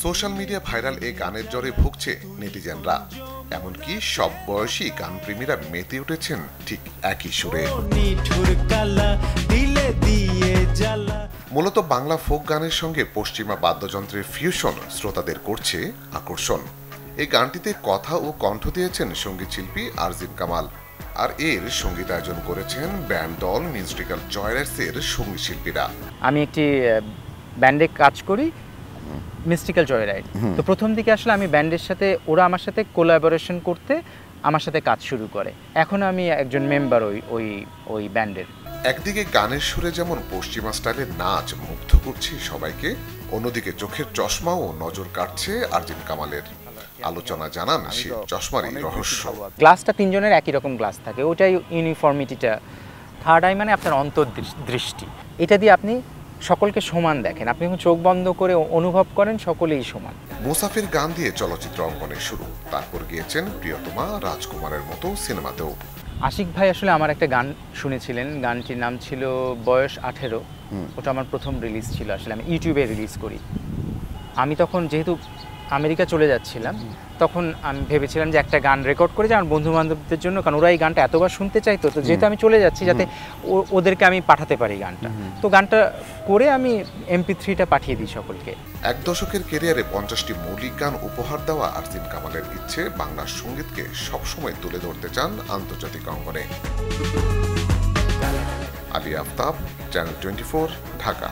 Social media viral এই গানের জ্বরে ভুগছে নেটিজেনরা। এমনকি সব বয়সী গানপ্রেমীরা মেতে উঠেছেন ঠিক একই সুরে। মূলত বাংলা ফোক গানের সঙ্গে পশ্চিমা বাদ্যযন্ত্রের ফিউশন শ্রোতাদের করছে আকর্ষণ। এই গানটিতে কথা ও কণ্ঠ দিয়েছেন সঙ্গীত শিল্পী আরজিন কামাল, আর এর সঙ্গীতায়োজন করেছেন ব্যান্ড দল মিউজিক্যাল জয়রাইডসের সঙ্গীত শিল্পীরা। আমি একটি ব্যান্ডে কাজ করি, মিউজিক্যাল জয়রাইড। তো প্রথম দিকে আসলে আমি ব্যান্ডের সাথে, ওরা আমার সাথে কোলাবোরেশন করতে আমার সাথে কাজ শুরু করে। এখন আমি একজন মেম্বার ওই ব্যান্ডের। একদিকে গানের সুরে যেমন পশ্চিমা স্টাইলের নাচ মুগ্ধ করছে সবাইকে, অন্যদিকে চোখের চশমাও নজর কাটছে আরজিন কামালের। আলোচনা জানান সে চশমারই রহস্য। গ্লাসটা তিনজনের একই রকম গ্লাস থাকে, ওটাই ইউনিফর্মিটিটা। থার্ড আই মানে আপনার অন্তর্দৃষ্টি, এটা দিয়ে আপনি সকলকে সমান দেখেন। আপনি যখন চোখ বন্ধ করে অনুভব করেন সকলেই সমান। মুসাফির গান দিয়ে চলচ্চিত্র অঙ্গনে শুরু, তারপর গিয়েছেন প্রিয়তমা, রাজকুমারের মতো সিনেমাতেও। আশিক ভাই আসলে আমার একটা গান শুনেছিলেন, গানটির নাম ছিল বয়স 18। ওটা আমার প্রথম রিলিজ ছিল, আসলে আমি ইউটিউবে রিলিজ করি। আমি তখন যেহেতু আমেরিকা চলে যাচ্ছিলাম, তখন আমি ভেবেছিলাম যে একটা গান রেকর্ড করে যে আমার বন্ধু বান্ধবদের জন্য, কারণ ওরা এই গানটা এতবার শুনতে চাইতো, তো যেহেতু আমি চলে যাচ্ছি যাতে ওদেরকে আমি পাঠাতে পারি গানটা, তো গানটা করে আমি MP3টা পাঠিয়ে দিই সকলকে। এক দশকের ক্যারিয়ারে 50টি মৌলিক গান উপহার দেওয়া আরজিন কামালের ইচ্ছে বাংলা সঙ্গীতকে সবসময় তুলে ধরতে চান আন্তর্জাতিক অঙ্গনে। আলী আফতাব, চ্যানেল 24, ঢাকা।